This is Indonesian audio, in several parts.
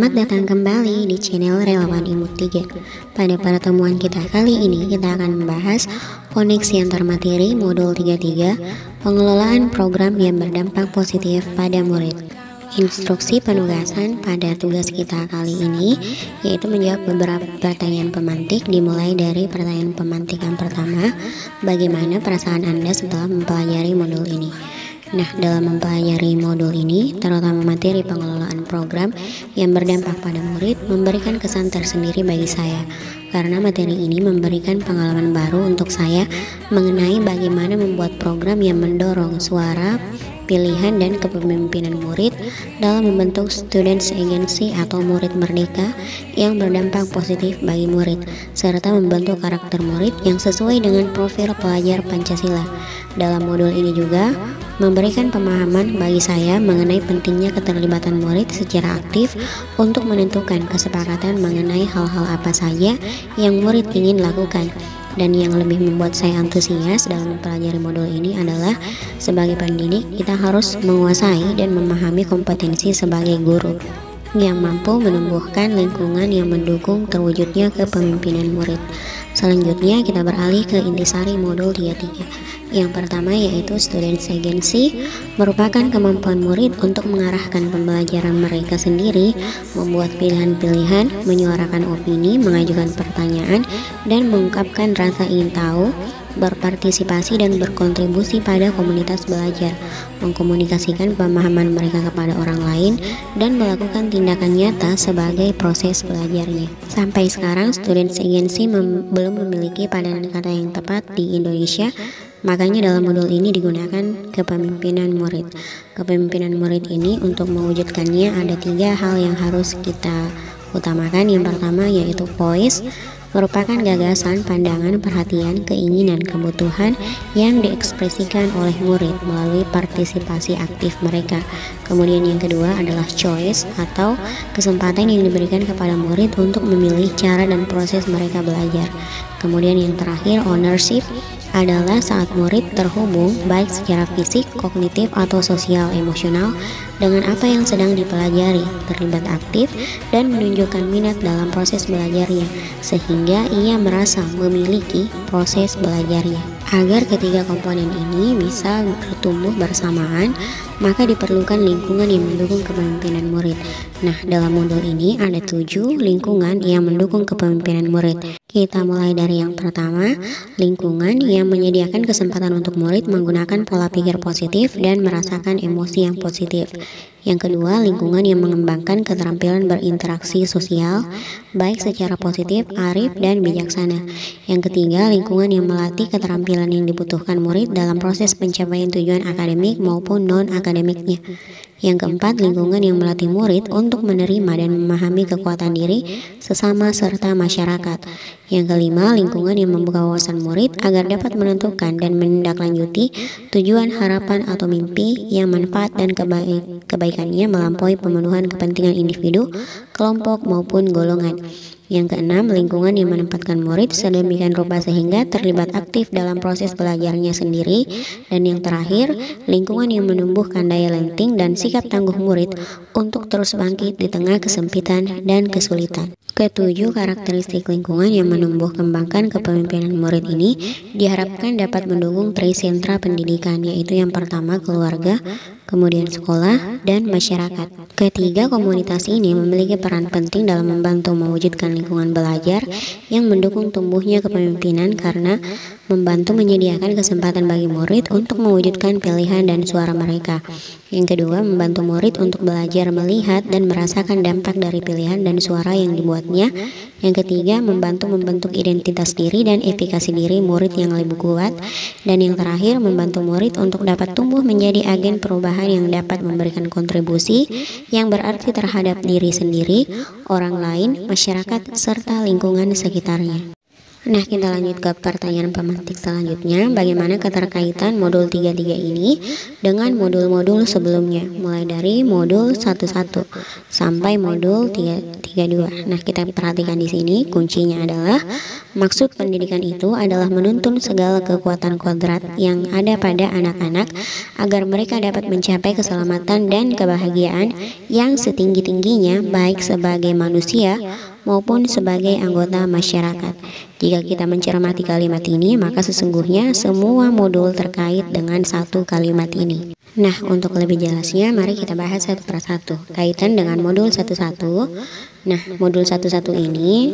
Selamat datang kembali di channel Relawan Imut 3. Pada pertemuan kita kali ini, kita akan membahas koneksi antar materi modul 33, pengelolaan program yang berdampak positif pada murid. Instruksi penugasan pada tugas kita kali ini yaitu menjawab beberapa pertanyaan pemantik, dimulai dari pertanyaan pemantik yang pertama, bagaimana perasaan Anda setelah mempelajari modul ini? Nah, dalam mempelajari modul ini, terutama materi pengelolaan program yang berdampak pada murid, memberikan kesan tersendiri bagi saya, karena materi ini memberikan pengalaman baru untuk saya mengenai bagaimana membuat program yang mendorong suara, pilihan, dan kepemimpinan murid dalam membentuk students agency atau murid merdeka yang berdampak positif bagi murid, serta membentuk karakter murid yang sesuai dengan profil pelajar Pancasila. Dalam modul ini juga memberikan pemahaman bagi saya mengenai pentingnya keterlibatan murid secara aktif untuk menentukan kesepakatan mengenai hal-hal apa saja yang murid ingin lakukan. Dan yang lebih membuat saya antusias dalam mempelajari modul ini adalah sebagai pendidik kita harus menguasai dan memahami kompetensi sebagai guru yang mampu menumbuhkan lingkungan yang mendukung terwujudnya kepemimpinan murid. Selanjutnya kita beralih ke intisari modul 33. Yang pertama yaitu students agency, merupakan kemampuan murid untuk mengarahkan pembelajaran mereka sendiri, membuat pilihan-pilihan, menyuarakan opini, mengajukan pertanyaan, dan mengungkapkan rasa ingin tahu, berpartisipasi dan berkontribusi pada komunitas belajar, mengkomunikasikan pemahaman mereka kepada orang lain, dan melakukan tindakan nyata sebagai proses belajarnya. Sampai sekarang, students agency belum memiliki padanan kata yang tepat di Indonesia. Makanya dalam modul ini digunakan kepemimpinan murid. Kepemimpinan murid ini untuk mewujudkannya ada 3 hal yang harus kita utamakan. Yang pertama yaitu voice, merupakan gagasan, pandangan, perhatian, keinginan, kebutuhan yang diekspresikan oleh murid melalui partisipasi aktif mereka. Kemudian yang kedua adalah choice atau kesempatan yang diberikan kepada murid untuk memilih cara dan proses mereka belajar. Kemudian yang terakhir ownership adalah saat murid terhubung baik secara fisik, kognitif, atau sosial emosional dengan apa yang sedang dipelajari, terlibat aktif, dan menunjukkan minat dalam proses belajarnya, sehingga ia merasa memiliki proses belajarnya. Agar ketiga komponen ini bisa bertumbuh bersamaan, maka diperlukan lingkungan yang mendukung kepemimpinan murid. Nah, dalam modul ini ada 7 lingkungan yang mendukung kepemimpinan murid. Kita mulai dari yang pertama, lingkungan yang menyediakan kesempatan untuk murid menggunakan pola pikir positif dan merasakan emosi yang positif. Yang kedua, lingkungan yang mengembangkan keterampilan berinteraksi sosial, baik secara positif, arif, dan bijaksana. Yang ketiga, lingkungan yang melatih keterampilan yang dibutuhkan murid dalam proses pencapaian tujuan akademik maupun non-akademiknya. Yang keempat, lingkungan yang melatih murid untuk menerima dan memahami kekuatan diri, sesama, serta masyarakat. Yang kelima, lingkungan yang membuka wawasan murid agar dapat menentukan dan menindaklanjuti tujuan, harapan, atau mimpi yang manfaat dan kebaikannya melampaui pemenuhan kepentingan individu, kelompok, maupun golongan. Yang keenam, lingkungan yang menempatkan murid sedemikian rupa sehingga terlibat aktif dalam proses belajarnya sendiri. Dan yang terakhir, lingkungan yang menumbuhkan daya lenting dan sikap tangguh murid untuk terus bangkit di tengah kesempitan dan kesulitan. Ketujuh karakteristik lingkungan yang menumbuh kembangkan kepemimpinan murid ini diharapkan dapat mendukung trisentra pendidikan, yaitu yang pertama keluarga, kemudian sekolah, dan masyarakat. Ketiga komunitas ini memiliki peran penting dalam membantu mewujudkan lingkungan belajar yang mendukung tumbuhnya kepemimpinan karena membantu menyediakan kesempatan bagi murid untuk mewujudkan pilihan dan suara mereka. Yang kedua, membantu murid untuk belajar melihat dan merasakan dampak dari pilihan dan suara yang dibuatnya. Yang ketiga, membantu membentuk identitas diri dan efikasi diri murid yang lebih kuat. Dan yang terakhir, membantu murid untuk dapat tumbuh menjadi agen perubahan yang dapat memberikan kontribusi yang berarti terhadap diri sendiri, orang lain, masyarakat, serta lingkungan sekitarnya. Nah, kita lanjut ke pertanyaan pemantik selanjutnya. Bagaimana keterkaitan modul 33 ini dengan modul-modul sebelumnya, mulai dari modul 11 sampai modul 332. Nah, kita perhatikan di sini kuncinya adalah maksud pendidikan itu adalah menuntun segala kekuatan kodrat yang ada pada anak-anak agar mereka dapat mencapai keselamatan dan kebahagiaan yang setinggi-tingginya baik sebagai manusia maupun sebagai anggota masyarakat. Jika kita mencermati kalimat ini, maka sesungguhnya semua modul terkait dengan satu kalimat ini. Nah, untuk lebih jelasnya, mari kita bahas satu persatu. Kaitan dengan modul 11. Nah, modul 11 ini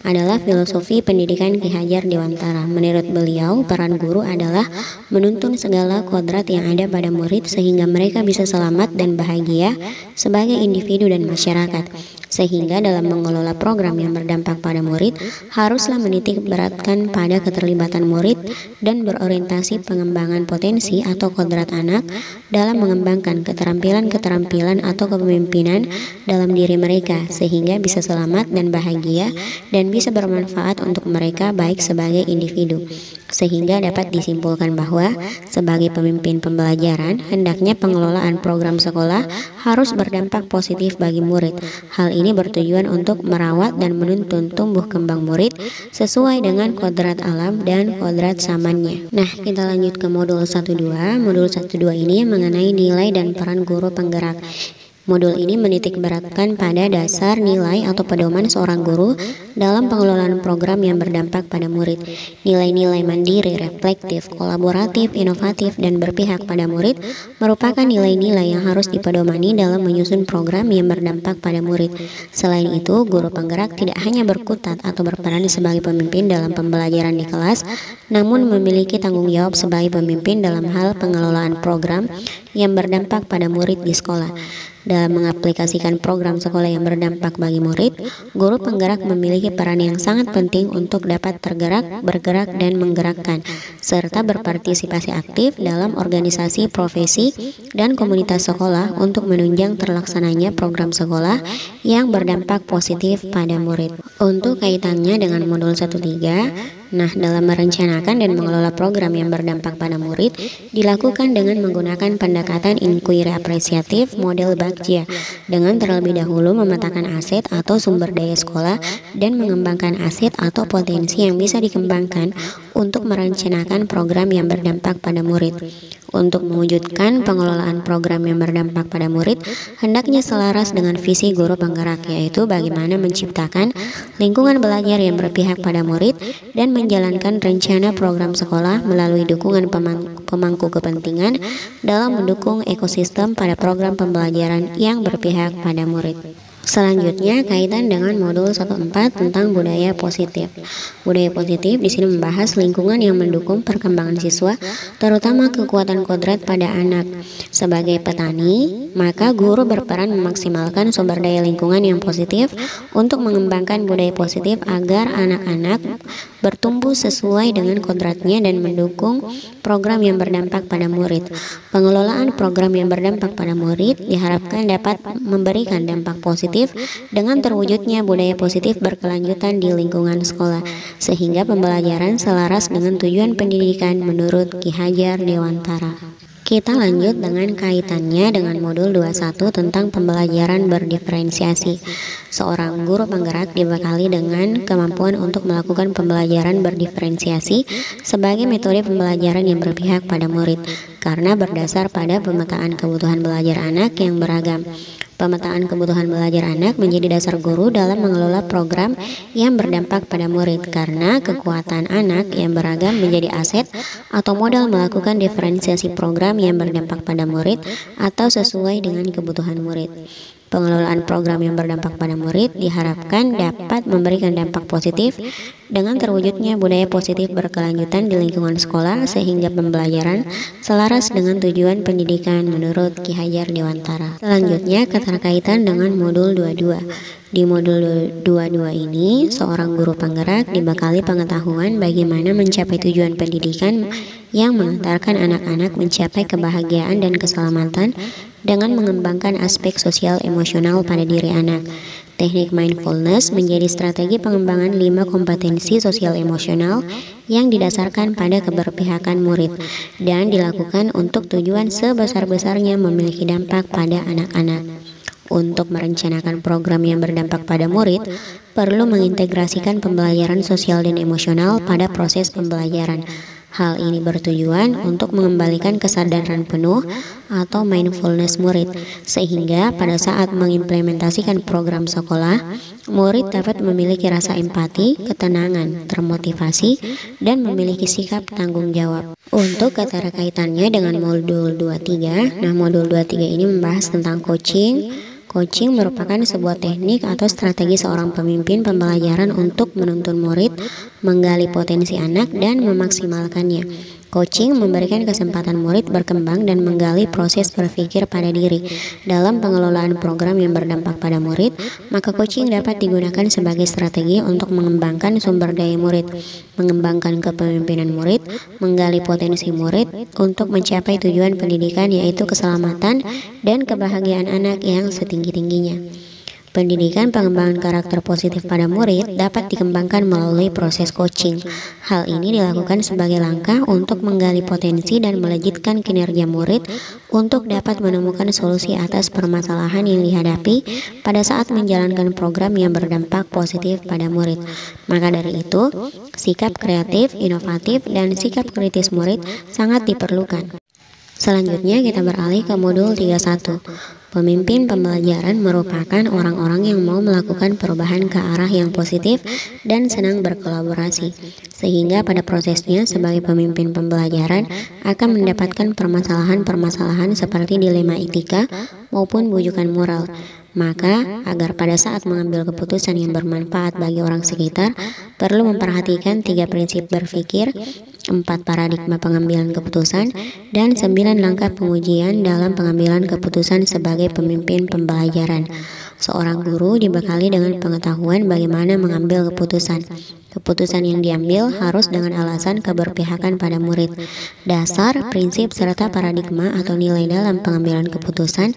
adalah filosofi pendidikan Ki Hajar Dewantara. Menurut beliau, peran guru adalah menuntun segala kodrat yang ada pada murid sehingga mereka bisa selamat dan bahagia sebagai individu dan masyarakat. Sehingga dalam mengelola program yang berdampak pada murid, haruslah menitik beratkan pada keterlibatan murid dan berorientasi pengembangan potensi atau kodrat anak dalam mengembangkan keterampilan-keterampilan atau kepemimpinan dalam diri mereka sehingga bisa selamat dan bahagia dan bisa bermanfaat untuk mereka baik sebagai individu. Sehingga dapat disimpulkan bahwa sebagai pemimpin pembelajaran, hendaknya pengelolaan program sekolah harus berdampak positif bagi murid. Hal ini bertujuan untuk merawat dan menuntun tumbuh kembang murid sesuai dengan kodrat alam dan kodrat zamannya. Nah, kita lanjut ke modul 12. Modul 12 ini mengenai nilai dan peran guru penggerak. Modul ini menitik beratkan pada dasar nilai atau pedoman seorang guru dalam pengelolaan program yang berdampak pada murid. Nilai-nilai mandiri, reflektif, kolaboratif, inovatif, dan berpihak pada murid merupakan nilai-nilai yang harus dipedomani dalam menyusun program yang berdampak pada murid. Selain itu, guru penggerak tidak hanya berkutat atau berperan sebagai pemimpin dalam pembelajaran di kelas, namun memiliki tanggung jawab sebagai pemimpin dalam hal pengelolaan program yang berdampak pada murid di sekolah. Dalam mengaplikasikan program sekolah yang berdampak bagi murid, guru penggerak memiliki peran yang sangat penting untuk dapat tergerak, bergerak, dan menggerakkan, serta berpartisipasi aktif dalam organisasi profesi dan komunitas sekolah untuk menunjang terlaksananya program sekolah yang berdampak positif pada murid. Untuk kaitannya dengan modul 13, nah, dalam merencanakan dan mengelola program yang berdampak pada murid dilakukan dengan menggunakan pendekatan inquiry apresiatif model Bagja dengan terlebih dahulu memetakan aset atau sumber daya sekolah dan mengembangkan aset atau potensi yang bisa dikembangkan untuk merencanakan program yang berdampak pada murid. Untuk mewujudkan pengelolaan program yang berdampak pada murid, hendaknya selaras dengan visi guru penggerak, yaitu bagaimana menciptakan lingkungan belajar yang berpihak pada murid dan menjalankan rencana program sekolah melalui dukungan pemangku kepentingan dalam mendukung ekosistem pada program pembelajaran yang berpihak pada murid. Selanjutnya, kaitan dengan modul 14 tentang budaya positif. Budaya positif di sini membahas lingkungan yang mendukung perkembangan siswa, terutama kekuatan kodrat pada anak. Sebagai petani, maka guru berperan memaksimalkan sumber daya lingkungan yang positif untuk mengembangkan budaya positif agar anak-anak bertumbuh sesuai dengan kodratnya dan mendukung program yang berdampak pada murid. Pengelolaan program yang berdampak pada murid diharapkan dapat memberikan dampak positif dengan terwujudnya budaya positif berkelanjutan di lingkungan sekolah, sehingga pembelajaran selaras dengan tujuan pendidikan menurut Ki Hajar Dewantara. Kita lanjut dengan kaitannya dengan modul 21 tentang pembelajaran berdiferensiasi. Seorang guru penggerak dibekali dengan kemampuan untuk melakukan pembelajaran berdiferensiasi sebagai metode pembelajaran yang berpihak pada murid, karena berdasar pada pemetaan kebutuhan belajar anak yang beragam. Pemetaan kebutuhan belajar anak menjadi dasar guru dalam mengelola program yang berdampak pada murid, karena kekuatan anak yang beragam menjadi aset atau modal melakukan diferensiasi program yang berdampak pada murid atau sesuai dengan kebutuhan murid. Pengelolaan program yang berdampak pada murid diharapkan dapat memberikan dampak positif dengan terwujudnya budaya positif berkelanjutan di lingkungan sekolah, sehingga pembelajaran selaras dengan tujuan pendidikan menurut Ki Hajar Dewantara. Selanjutnya, keterkaitan dengan modul 22. Di modul 22 ini, seorang guru penggerak dibekali pengetahuan bagaimana mencapai tujuan pendidikan yang mengantarkan anak-anak mencapai kebahagiaan dan keselamatan dengan mengembangkan aspek sosial emosional pada diri anak. Teknik mindfulness menjadi strategi pengembangan 5 kompetensi sosial emosional yang didasarkan pada keberpihakan murid dan dilakukan untuk tujuan sebesar-besarnya memiliki dampak pada anak-anak. Untuk merencanakan program yang berdampak pada murid, perlu mengintegrasikan pembelajaran sosial dan emosional pada proses pembelajaran. Hal ini bertujuan untuk mengembalikan kesadaran penuh atau mindfulness murid, sehingga pada saat mengimplementasikan program sekolah, murid dapat memiliki rasa empati, ketenangan, termotivasi, dan memiliki sikap tanggung jawab. Untuk keterkaitannya dengan modul 23, modul 23 ini membahas tentang coaching. Coaching merupakan sebuah teknik atau strategi seorang pemimpin pembelajaran untuk menuntun murid, menggali potensi anak, dan memaksimalkannya. Coaching memberikan kesempatan murid berkembang dan menggali proses berpikir pada diri. Dalam pengelolaan program yang berdampak pada murid, maka coaching dapat digunakan sebagai strategi untuk mengembangkan sumber daya murid, mengembangkan kepemimpinan murid, menggali potensi murid untuk mencapai tujuan pendidikan yaitu keselamatan dan kebahagiaan anak yang setinggi-tingginya. Pendidikan pengembangan karakter positif pada murid dapat dikembangkan melalui proses coaching. Hal ini dilakukan sebagai langkah untuk menggali potensi dan melejitkan kinerja murid untuk dapat menemukan solusi atas permasalahan yang dihadapi pada saat menjalankan program yang berdampak positif pada murid. Maka dari itu, sikap kreatif, inovatif, dan sikap kritis murid sangat diperlukan. Selanjutnya kita beralih ke modul 31. Pemimpin pembelajaran merupakan orang-orang yang mau melakukan perubahan ke arah yang positif dan senang berkolaborasi, sehingga pada prosesnya sebagai pemimpin pembelajaran akan mendapatkan permasalahan-permasalahan seperti dilema etika maupun bujukan moral. Maka, agar pada saat mengambil keputusan yang bermanfaat bagi orang sekitar, perlu memperhatikan 3 prinsip berpikir, 4 paradigma pengambilan keputusan, dan 9 langkah pengujian dalam pengambilan keputusan sebagai pemimpin pembelajaran. Seorang guru dibekali dengan pengetahuan bagaimana mengambil keputusan. Keputusan yang diambil harus dengan alasan keberpihakan pada murid. Dasar, prinsip, serta paradigma atau nilai dalam pengambilan keputusan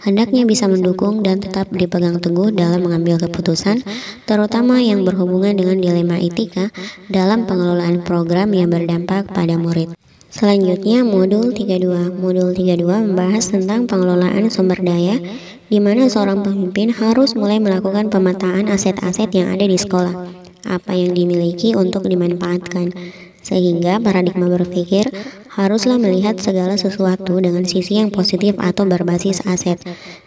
hendaknya bisa mendukung dan tetap dipegang teguh dalam mengambil keputusan, terutama yang berhubungan dengan dilema etika dalam pengelolaan program yang berdampak pada murid. Selanjutnya modul 32. Modul 32 membahas tentang pengelolaan sumber daya, di mana seorang pemimpin harus mulai melakukan pemetaan aset-aset yang ada di sekolah, apa yang dimiliki untuk dimanfaatkan, sehingga paradigma berpikir haruslah melihat segala sesuatu dengan sisi yang positif atau berbasis aset.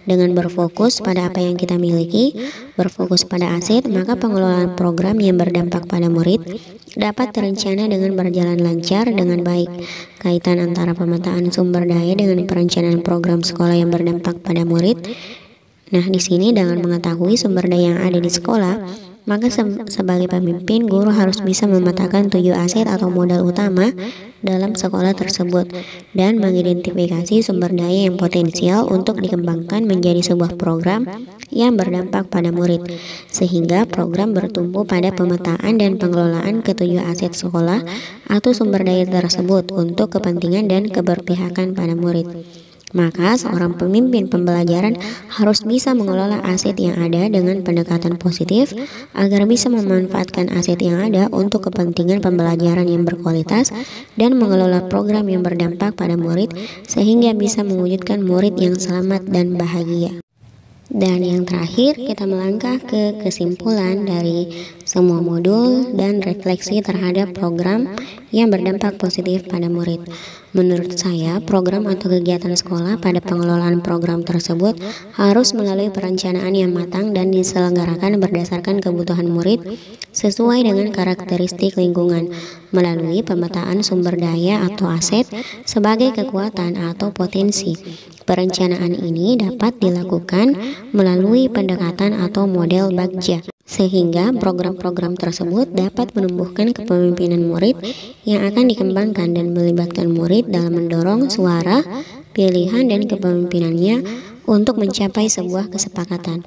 Dengan berfokus pada apa yang kita miliki, berfokus pada aset, maka pengelolaan program yang berdampak pada murid dapat terencana dengan berjalan lancar dengan baik. Kaitan antara pemetaan sumber daya dengan perencanaan program sekolah yang berdampak pada murid. Nah, di sini dengan mengetahui sumber daya yang ada di sekolah, maka sebagai pemimpin, guru harus bisa memetakan 7 aset atau modal utama dalam sekolah tersebut dan mengidentifikasi sumber daya yang potensial untuk dikembangkan menjadi sebuah program yang berdampak pada murid, sehingga program bertumpu pada pemetaan dan pengelolaan ketujuh aset sekolah atau sumber daya tersebut untuk kepentingan dan keberpihakan pada murid. Maka seorang pemimpin pembelajaran harus bisa mengelola aset yang ada dengan pendekatan positif agar bisa memanfaatkan aset yang ada untuk kepentingan pembelajaran yang berkualitas dan mengelola program yang berdampak pada murid sehingga bisa mewujudkan murid yang selamat dan bahagia. Dan yang terakhir, kita melangkah ke kesimpulan dari semua modul dan refleksi terhadap program yang berdampak positif pada murid. Menurut saya, program atau kegiatan sekolah pada pengelolaan program tersebut harus melalui perencanaan yang matang dan diselenggarakan berdasarkan kebutuhan murid sesuai dengan karakteristik lingkungan, melalui pemetaan sumber daya atau aset sebagai kekuatan atau potensi. Perencanaan ini dapat dilakukan melalui pendekatan atau model Bagja, sehingga program-program tersebut dapat menumbuhkan kepemimpinan murid yang akan dikembangkan dan melibatkan murid dalam mendorong suara, pilihan, dan kepemimpinannya untuk mencapai sebuah kesepakatan.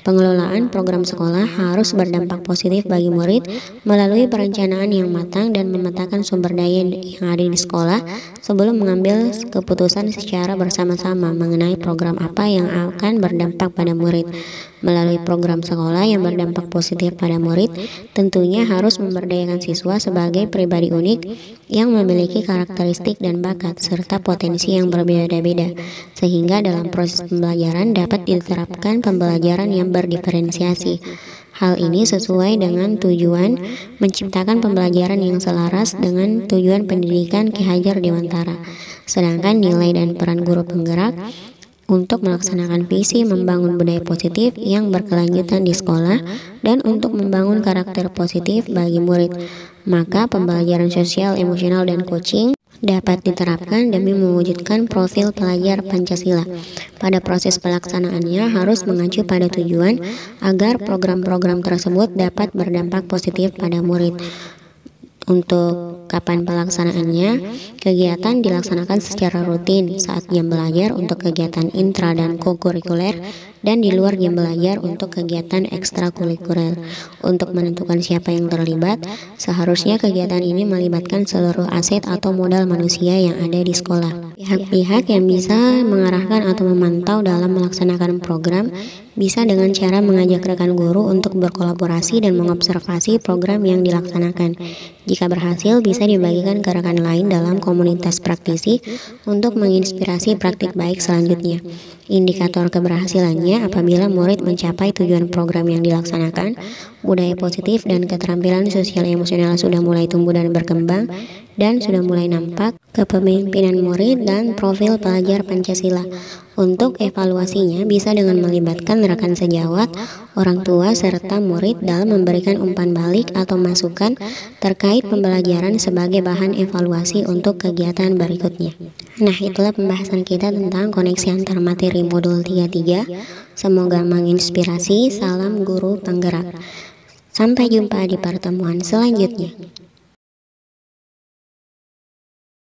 Pengelolaan program sekolah harus berdampak positif bagi murid melalui perencanaan yang matang dan memetakan sumber daya yang ada di sekolah sebelum mengambil keputusan secara bersama-sama mengenai program apa yang akan berdampak pada murid. Melalui program sekolah yang berdampak positif pada murid, tentunya harus memberdayakan siswa sebagai pribadi unik yang memiliki karakteristik dan bakat serta potensi yang berbeda-beda, sehingga dalam proses pembelajaran dapat diterapkan pembelajaran yang berdiferensiasi. Hal ini sesuai dengan tujuan menciptakan pembelajaran yang selaras dengan tujuan pendidikan Ki Hajar Dewantara. Sedangkan nilai dan peran guru penggerak untuk melaksanakan visi membangun budaya positif yang berkelanjutan di sekolah dan untuk membangun karakter positif bagi murid. Maka pembelajaran sosial, emosional, dan coaching dapat diterapkan demi mewujudkan profil pelajar Pancasila. Pada proses pelaksanaannya harus mengacu pada tujuan agar program-program tersebut dapat berdampak positif pada murid. Untuk kapan pelaksanaannya, kegiatan dilaksanakan secara rutin saat jam belajar untuk kegiatan intra dan kokurikuler dan di luar jam belajar untuk kegiatan ekstrakurikuler. Untuk menentukan siapa yang terlibat, seharusnya kegiatan ini melibatkan seluruh aset atau modal manusia yang ada di sekolah. Pihak-pihak yang bisa mengarahkan atau memantau dalam melaksanakan program bisa dengan cara mengajak rekan guru untuk berkolaborasi dan mengobservasi program yang dilaksanakan. Jika berhasil, bisa dibagikan ke rekan lain dalam komunitas praktisi untuk menginspirasi praktik baik selanjutnya. Indikator keberhasilannya apabila murid mencapai tujuan program yang dilaksanakan, budaya positif dan keterampilan sosial emosional sudah mulai tumbuh dan berkembang, dan sudah mulai nampak kepemimpinan murid dan profil pelajar Pancasila. Untuk evaluasinya bisa dengan melibatkan rekan sejawat, orang tua, serta murid dalam memberikan umpan balik atau masukan terkait pembelajaran sebagai bahan evaluasi untuk kegiatan berikutnya. Nah, itulah pembahasan kita tentang koneksi antar materi modul 33. Semoga menginspirasi. Salam guru penggerak. Sampai jumpa di pertemuan selanjutnya.